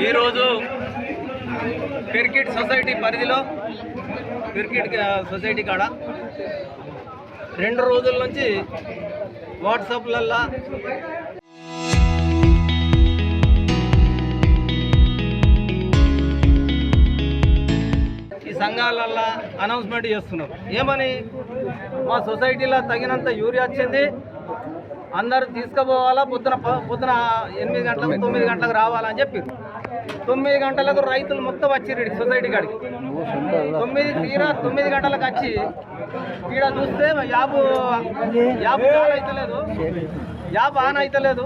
ఈరోజు పెర్కిట్ సొసైటీ పరిధిలో పెర్కిట్ సొసైటీ కాడ 2 రోజుల నుంచి వాట్సాప్లల్లో ఈ సంఘాలల్లో అనౌన్స్మెంట్ చేస్తున్నారు. ఏమని, మా సొసైటీలో తగినంత యూరియా వచ్చింది, అందరూ తీసుకుపోవాలా, పొద్దున 8 గంటలకు 9 గంటలకు రావాలని చెప్పి 9 గంటలకు రైతులు మొత్తం వచ్చి సొసైటీ కాడికి 9 గంటలకు వచ్చి ఇక్కడ చూస్తే యాబు ఆన్ అవుతలేదు, యాబు ఆన్ అవుతలేదు.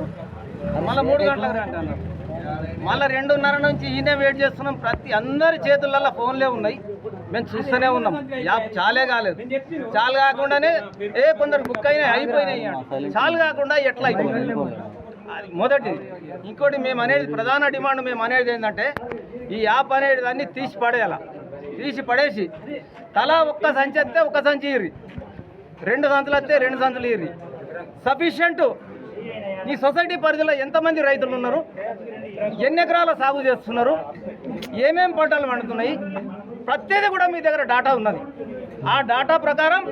మళ్ళీ 3 గంటలకు రండి అన్నారు. మళ్ళీ 2:30 నుంచి ఈయనే వెయిట్ చేస్తున్నాం. అందరి చేతులలో ఫోన్లే ఉన్నాయి, మేము చూస్తూనే ఉన్నాం. యాప్ చాలే కాలేదు. చాలు కాకుండానే కొందరు బుక్ అయిపోయినాయి. చాలు కాకుండా ఎట్లా అయిపోయింది అది మొదటిది. ఇంకోటి మేము అనేది ప్రధాన డిమాండ్ మేము అనేది ఏంటంటే, ఈ యాప్ అనేది దాన్ని తీసి పడేసి తలా ఒక్క సంచి వస్తే ఒక్క సంచి ఇర్రి, 2 సంచులు వస్తే 2 సంచులు ఇర్రి. సఫిషియంట్. ఈ సొసైటీ పరిధిలో ఎంతమంది రైతులు ఉన్నారు, ఎన్ని ఎకరాల సాగు చేస్తున్నారు, ఏమేం పంటలు పండుతున్నాయి, ప్రతిదీ కూడా మీ దగ్గర డాటా ఉన్నది. ఆ డాటా ప్రకారం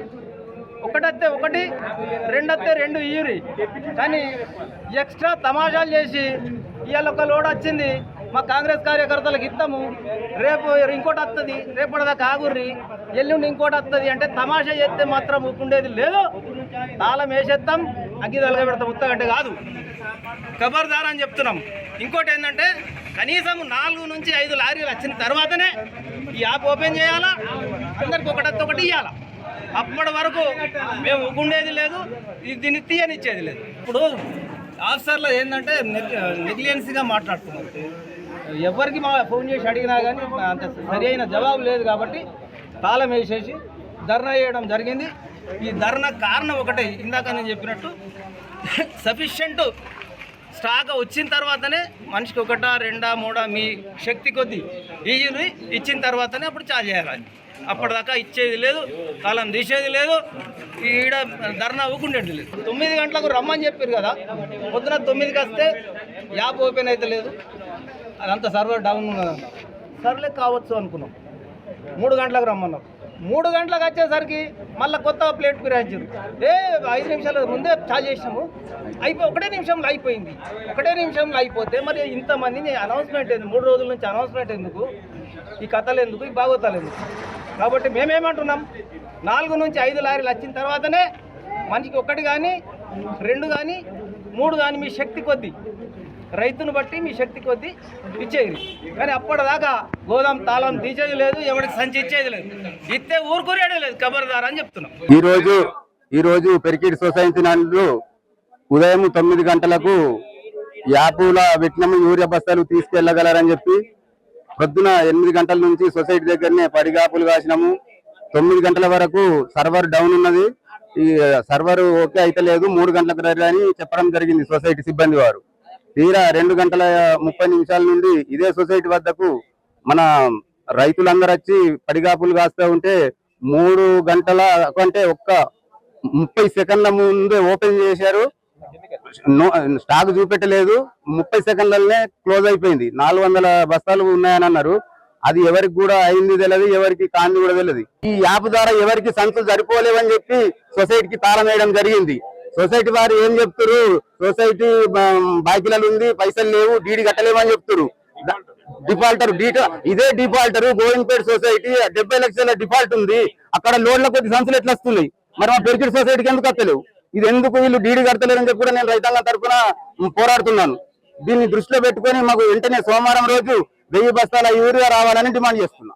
1 వస్తే 1, 2 వస్తే 2 ఇయ్యూరి. కానీ ఎక్స్ట్రా తమాషాలు చేసి ఇవాళ ఒక లోడ్ వచ్చింది, మా కాంగ్రెస్ కార్యకర్తలకు ఇస్తాము, రేపు ఇంకోటి వస్తుంది, రేపటిదాకా ఆగుర్రి, ఎల్లుండి ఇంకోటి వస్తుంది అంటే తమాషా చేస్తే మాత్రం ఊకుండేది లేదు. తాళం వేసేస్తాం, అగ్గి తలగా పెడతాం. ఉత్తగంటే కాదు, ఖబర్దార్ అని చెప్తున్నాం. ఇంకోటి ఏంటంటే, కనీసం 4 నుంచి 5 లారీలు వచ్చిన తర్వాతనే ఈ యాప్ ఓపెన్ చేయాలా, అందరికి 1 వస్తే 1 ఇవ్వాలా. అప్పటి వరకు మేము ఊకుండేది లేదు, దీన్ని తీయనిచ్చేది లేదు. ఇప్పుడు ఆఫీసర్లో ఏంటంటే నెగ్లిజెన్సీగా మాట్లాడుతున్నారు. ఎవరికి ఫోన్ చేసి అడిగినా కానీ అంత సరి అయిన జవాబు లేదు. కాబట్టి తాళం వేసేసి ధర్నా చేయడం జరిగింది. ఈ ధర్నా కారణం ఒకటే, ఇందాక నేను చెప్పినట్టు సఫిషియంట్ స్టాక్ వచ్చిన తర్వాతనే మనిషికి 1, 2, 3 మీ శక్తి కొద్దీ ఇచ్చిన తర్వాతనే అప్పుడు చార్జ్ చేయాలి. అప్పటిదాకా ఇచ్చేది లేదు, తాళం తీసేది లేదు, ఈడ ధర్నా ఊకుండేది లేదు. 9 గంటలకు రమ్మని చెప్పారు కదా, పొద్దున 9కి వస్తే యాప్ ఓపెన్ అయితే లేదు, అదంతా సర్వర్ డౌన్ ఉన్నదంట. సర్లే కావచ్చు అనుకున్నాం. 3 గంటలకు రమ్మన్నాం. 3 గంటలకు వచ్చేసరికి మళ్ళీ కొత్త ప్లేట్ ఫిరాయించారు. 5 నిమిషాల ముందే చార్జ్ చేసినాము, 1 నిమిషంలో అయిపోయింది. 1 నిమిషంలో అయిపోతే మరి ఇంతమందిని అనౌన్స్మెంట్ ఎందుకు, 3 రోజుల నుంచి అనౌన్స్మెంట్ ఎందుకు, ఈ కథలు ఎందుకు, ఈ భాగవతాలు ఎందుకు? కాబట్టి మేమేమంటున్నాం, 4 నుంచి 5 లారీలు వచ్చిన తర్వాతనే మనిషికి 1 కానీ 2 కానీ 3 కానీ మీ శక్తి కొద్దీ, రైతును బట్టి మీ శక్తి కొద్దీ ఇచ్చేది. కానీ అప్పటిదాకా గోదాం తాళం తీసేది లేదు, ఎవరికి సంచి ఇచ్చేది లేదు, ఇస్తే ఊరుకునేది లేదు. ఖబర్దార్ అని చెప్తున్నాం. ఈరోజు పెరికిట్ సొసైటీ నందు ఉదయం 9 గంటలకు యాపుల పెట్టినాము, యూరియా బస్తాలు తీసుకెళ్లగలరని చెప్పి పొద్దున 8 గంటల నుంచి సొసైటీ దగ్గరనే పడిగాపులు కాసినాము. 9 గంటల వరకు సర్వర్ డౌన్ ఉన్నది, ఈ సర్వర్ ఓకే అయితే లేదు, 3 గంటలకు అని చెప్పడం జరిగింది సొసైటీ సిబ్బంది వారు. తీరా 2:30 నుండి ఇదే సొసైటీ వద్దకు మన రైతులందరూ వచ్చి పడిగాపులు కాస్తూ ఉంటే 3 గంటల అంటే 30 సెకండ్ల ముందే ఓపెన్ చేశారు. స్టాక్ చూపెట్టలేదు, 30 సెకండ్లనే క్లోజ్ అయిపోయింది. 400 బస్తాలు ఉన్నాయని అన్నారు. అది ఎవరికి కూడా అయింది తెలియదు, ఎవరికి కాంది కూడా తెలియదు. ఈ యాప్ ద్వారా ఎవరికి సంచులు సరిపోలేవని చెప్పి సొసైటీకి తాళం వేయడం జరిగింది. సొసైటీ వారు ఏం చెప్తారు, సొసైటీ బాకీలలో ఉంది, పైసలు లేవు, డీడీ కట్టలేవు అని చెప్తారు. డిఫాల్టర్ ఇదే డిఫాల్టర్ గోవిందపేట సొసైటీ 70 లక్షల డిఫాల్ట్ ఉంది. అక్కడ లోన్ల కొద్ది సంచులు ఎట్లా వస్తున్నాయి, మరి మా పెరికిట్ సొసైటీకి ఎందుకు కట్టలేవు? ఇది ఎందుకు వీళ్ళు డీడీ కడతలేరని చెప్పి కూడా నేను రైతాంగం తరఫున పోరాడుతున్నాను. దీన్ని దృష్టిలో పెట్టుకొని మాకు వెంటనే సోమవారం రోజు 1000 బస్తాల యూరియా రావాలని డిమాండ్ చేస్తున్నాను.